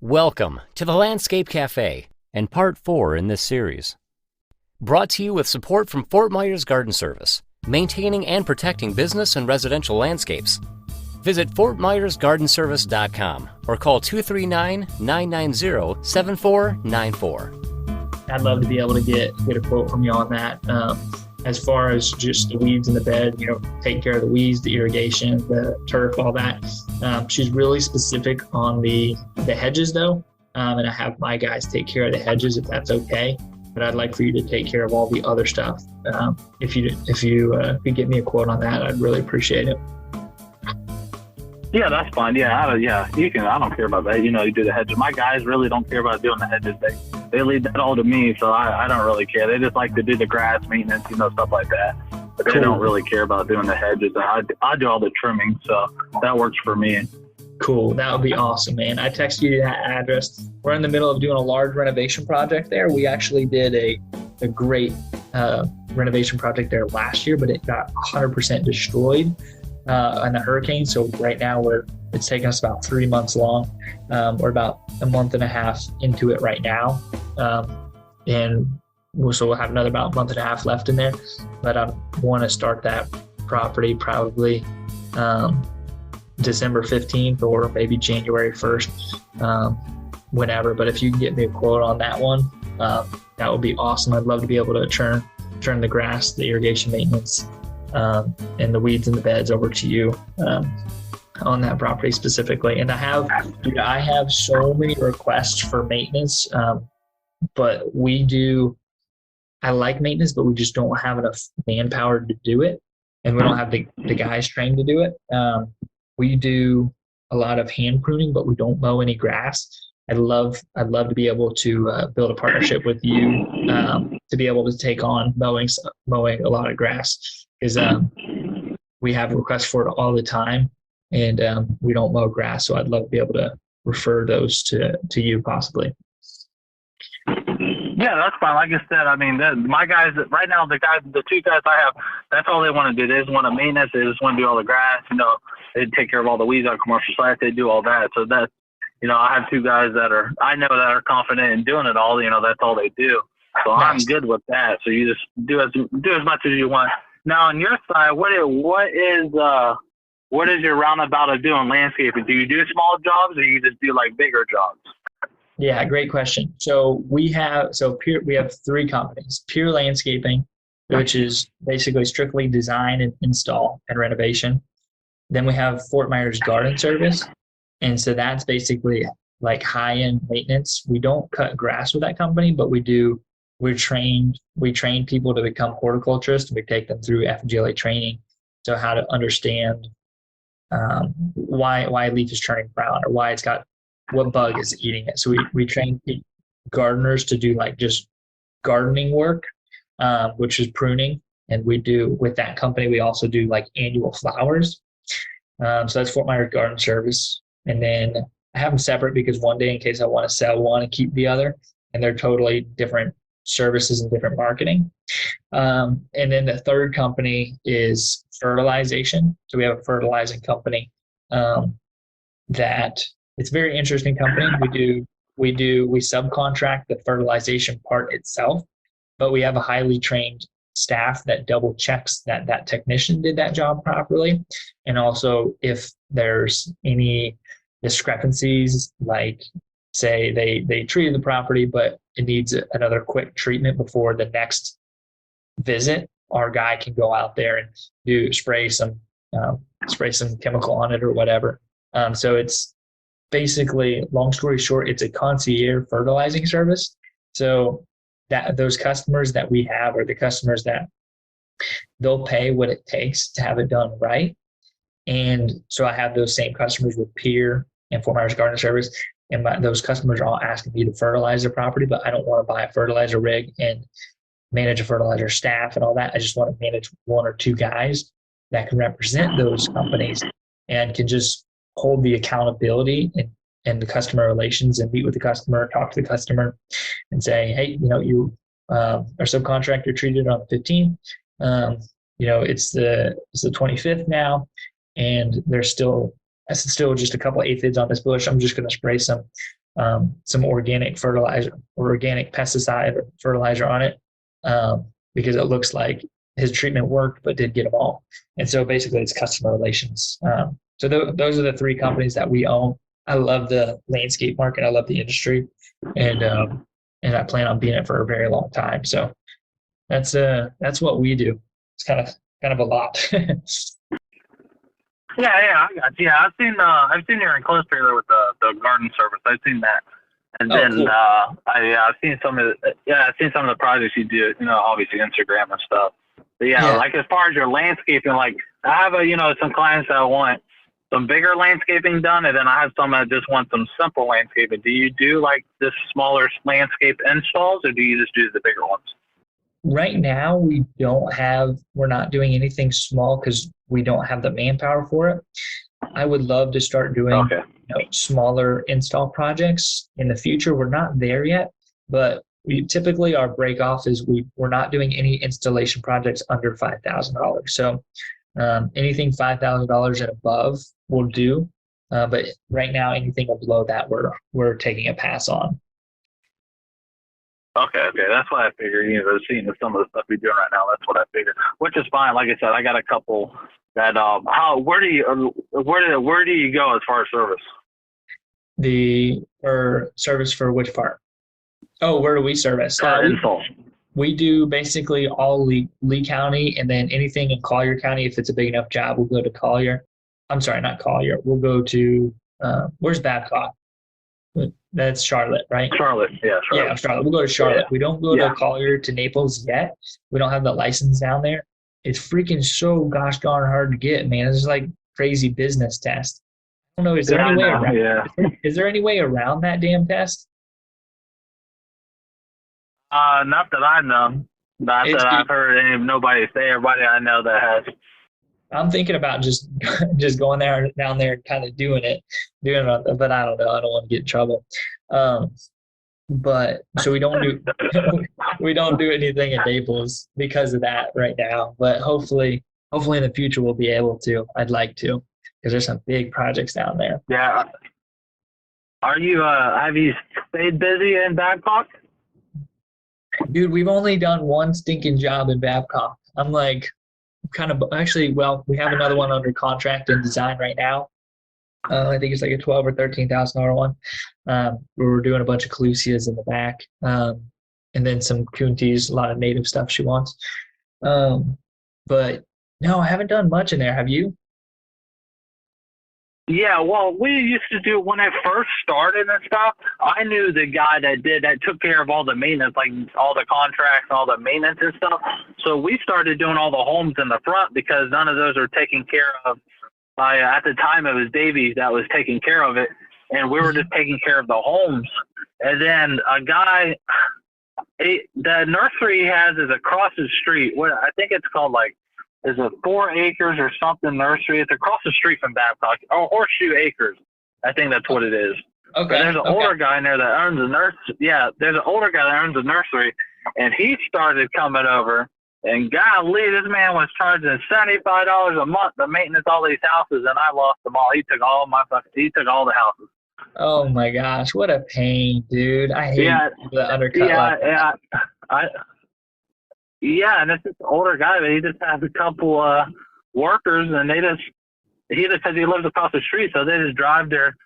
Welcome to the Landscape Cafe and part 4 in this series. Brought to you with support from Fort Myers Garden Service, maintaining and protecting business and residential landscapes. Visit fortmyersgardenservice.com or call 239-990-7494. I'd love to be able to get a quote from you on that. As far as just the weeds in the bed, take care of the weeds, the irrigation, the turf, all that. She's really specific on the hedges though. And I have my guys take care of the hedges if that's okay. But I'd like for you to take care of all the other stuff. If you could get me a quote on that, I'd really appreciate it. Yeah, that's fine. Yeah, you can. I don't care about that. You do the hedges. My guys really don't care about doing the hedges. They leave that all to me, so I don't really care. They just like to do the grass maintenance, stuff like that. But they don't really care about doing the hedges. I do all the trimming, so that works for me. Cool. That would be awesome, man. I texted you that address. We're in the middle of doing a large renovation project there. We actually did a great renovation project there last year, but it got 100% destroyed in the hurricane. So right now it's taken us about 3 months long. We're about a month and a half into it right now. So we'll have another about month and a half left in there, but I want to start that property probably December 15th or maybe January 1st, whenever. But if you can get me a quote on that one, that would be awesome. I'd love to be able to turn the grass, the irrigation maintenance, and the weeds in the beds over to you on that property specifically. And I have so many requests for maintenance, but I like maintenance, but we just don't have enough manpower to do it, and we don't have the guys trained to do it. We do a lot of hand pruning, but we don't mow any grass. I'd love to be able to build a partnership with you to be able to take on mowing a lot of grass, because we have requests for it all the time, and we don't mow grass. So I'd love to be able to refer those to you possibly. Yeah, that's fine. Like I said, my guys right now, the two guys I have, that's all they want to do. They just want to maintenance. They just want to do all the grass. They take care of all the weeds on commercial sites. They do all that. So that's, I have two guys that are confident in doing it all. That's all they do. So nice. I'm good with that. So you just do as much as you want. Now on your side, what is your roundabout of doing landscaping? Do you do small jobs, or you just do like bigger jobs? Yeah, great question. So we have three companies: Pure Landscaping, which is basically strictly design and install and renovation. Then we have Fort Myers Garden Service, and so that's basically like high-end maintenance. We don't cut grass with that company, but we train people to become horticulturists, and we take them through FGLA training, so how to understand why a leaf is turning brown, or what bug is eating it. So we train gardeners to do like just gardening work, which is pruning. And with that company, we also do like annual flowers. So that's Fort Myers Garden Service. And then I have them separate because one day, in case I want to sell one and keep the other, and they're totally different services and different marketing. And then the third company is fertilization. So we have a fertilizing company that it's a very interesting company. We subcontract the fertilization part itself, but we have a highly trained staff that double checks that technician did that job properly. And also if there's any discrepancies, like say they treated the property, but it needs another quick treatment before the next visit, our guy can go out there and spray some chemical on it or whatever. So it's basically, long story short, it's a concierge fertilizing service. So that those customers that we have are the customers that they'll pay what it takes to have it done right. And so I have those same customers with Pier and Fort Myers Garden Service, and those customers are all asking me to fertilize their property, but I don't want to buy a fertilizer rig and manage a fertilizer staff and all that. I just want to manage one or two guys that can represent those companies and can just hold the accountability and the customer relations, and meet with the customer, talk to the customer and say, hey, you our subcontractor treated on the 15th. It's the 25th now, and there's still just a couple aphids on this bush. I'm just going to spray some some organic fertilizer or organic pesticide or fertilizer on it, because it looks like his treatment worked but did get them all. And so basically it's customer relations. So those are the three companies that we own. I love the landscape market. I love the industry, and I plan on being it for a very long time. So that's what we do. It's kind of a lot. Yeah, I got you. Yeah, I've seen your enclosed trailer with the garden service. I've seen that, and then cool. I've seen some of the projects you do. Obviously Instagram and stuff. But yeah, like as far as your landscaping, like I have some clients that want some bigger landscaping done, and then I have some that just want some simple landscaping. Do you do like the smaller landscape installs, or do you just do the bigger ones? Right now, we're not doing anything small because we don't have the manpower for it. I would love to start doing smaller install projects in the future. We're not there yet, but typically our break off is we're not doing any installation projects under $5,000. So anything $5,000 and above we'll do. But right now, anything below that, we're taking a pass on. Okay, that's what I figured. Seeing some of the stuff you're doing right now, that's what I figured. Which is fine. Like I said, I got a couple that where do you go as far as service? Service for which part? Oh, where do we service? Install. We do basically all Lee County, and then anything in Collier County. If it's a big enough job, we'll go to Collier. I'm sorry, not Collier. We'll go to where's Babcock? That's Charlotte, right? Charlotte. Yeah, Charlotte. We'll go to Charlotte. Yeah. We don't go to Collier to Naples yet. We don't have the license down there. It's freaking so gosh darn hard to get, man. It's like crazy business test. I don't know. Is there any way around? Yeah. Is there any way around that damn test? Not that I know. Not that I've heard nobody say. Everybody I know that has. I'm thinking about just going down there and kind of doing it, but I don't know. I don't want to get in trouble. But so we don't do anything in Naples because of that right now. But hopefully in the future we'll be able to. I'd like to, because there's some big projects down there. Yeah. Have you stayed busy in Babcock? Dude, we've only done one stinking job in Babcock. I'm like, we have another one under contract and design right now. I think it's like a $12,000 or $13,000 one. We're doing a bunch of Calusias in the back, and then some Kuntis, a lot of native stuff she wants. But no, I haven't done much in there. Have you? Yeah, well, we used to do when I first started and stuff. I knew the guy that took care of all the maintenance, like all the contracts, all the maintenance and stuff. So we started doing all the homes in the front because none of those are taken care of. At the time, it was Davies that was taking care of it, and we were just taking care of the homes. And then a guy, the nursery he has is across the street. I think it's called is it 4 acres or something nursery? It's across the street from Babcock, or Horseshoe Acres. I think that's what it is. Okay. But there's an older guy in there that owns the nursery. Yeah, there's an older guy that owns the nursery, and he started coming over. And golly, this man was charging $75 a month to maintenance all these houses, and I lost them all. He took all the houses. Oh my gosh, what a pain, dude! I hate the undercut. And it's just an older guy, but he just has a couple workers, and he just says he lives across the street, so they just drive their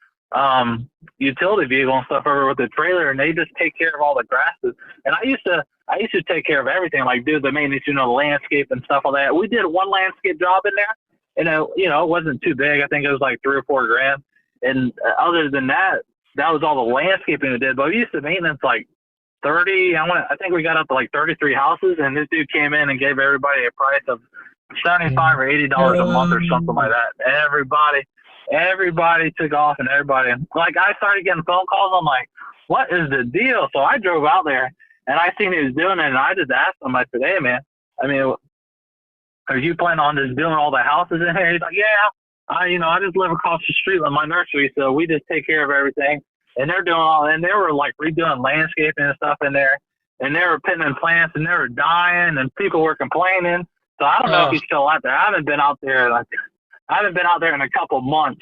utility vehicle and stuff over with the trailer, and they just take care of all the grasses. And I used to take care of everything, like do the maintenance, the landscape and stuff like that. We did one landscape job in there, and it wasn't too big. I think it was like $3 or $4 grand. And other than that, that was all the landscaping we did. But we used to maintenance like 30. I think we got up to like 33 houses, and this dude came in and gave everybody a price of $75 or $80 a month or something like that. Everybody took off, and everybody, like, I started getting phone calls. I'm like, what is the deal? So I drove out there, and I seen he was doing it, and I just asked him, I said, hey, man, are you planning on just doing all the houses in here? He's like, yeah, I just live across the street with my nursery, so we just take care of everything. And they're doing and they were like redoing landscaping and stuff in there, and they were putting in plants, and they were dying, and people were complaining. So I don't know if he's still out there. I haven't been out there in a couple months.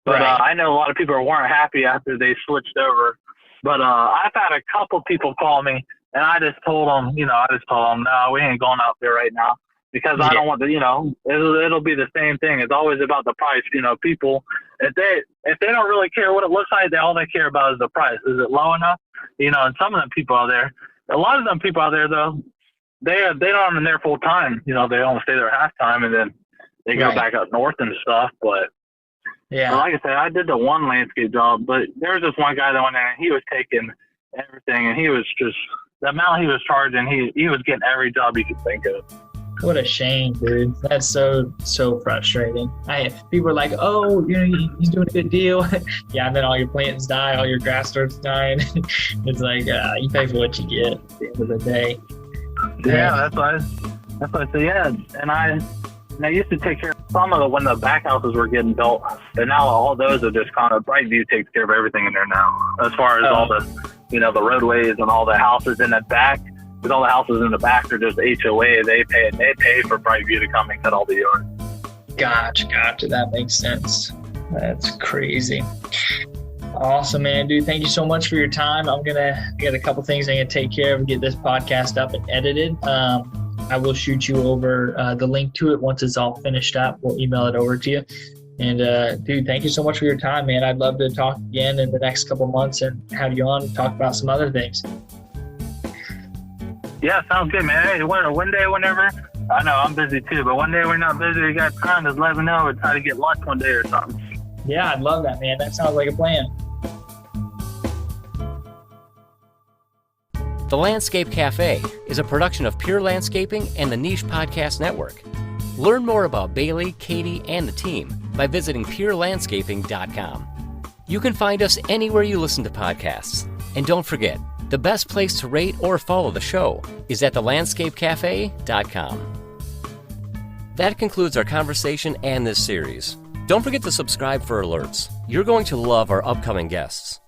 But Right. I know a lot of people weren't happy after they switched over. But I've had a couple people call me, and I just told them, no, we ain't going out there right now because I don't want to, it'll be the same thing. It's always about the price. People, if they don't really care what it looks like, all they care about is the price. Is it low enough? And some of them people out there, a lot of them people out there though, they don't in there full time. They only stay there half time, and then they go back up north and stuff. But Yeah. But like I said, I did the one landscape job, but there was this one guy that went in and he was taking everything, and he was just, the amount he was charging, he was getting every job you could think of. What a shame, dude. That's so frustrating. People are like, oh, he's doing a good deal. Yeah, and then all your plants die, all your grass starts dying. It's like, you pay for what you get at the end of the day. Yeah, that's why I say, yeah. And I used to take care of some of the, when the back houses were getting built, but now all those are just kind of, Brightview takes care of everything in there now, as far as all the, the roadways and all the houses in the back. Because all the houses in the back are just HOA. They pay for Brightview to come and cut all the yard. Gotcha. That makes sense. That's crazy. Awesome, man, dude. Thank you so much for your time. I got a couple things I'm gonna take care of and get this podcast up and edited. I will shoot you over the link to it once it's all finished up. We'll email it over to you. And dude, thank you so much for your time, man. I'd love to talk again in the next couple months and have you on and talk about some other things. Yeah, sounds good, man. Hey, one day, whenever, I know I'm busy too, but one day we're not busy, you got time, just let me know and try to get lunch one day or something. Yeah, I'd love that, man. That sounds like a plan. The Landscape Cafe is a production of Pure Landscaping and the Niche Podcast Network. Learn more about Bailey, Katie, and the team by visiting purelandscaping.com. You can find us anywhere you listen to podcasts. And don't forget, the best place to rate or follow the show is at thelandscapecafe.com. That concludes our conversation and this series. Don't forget to subscribe for alerts. You're going to love our upcoming guests.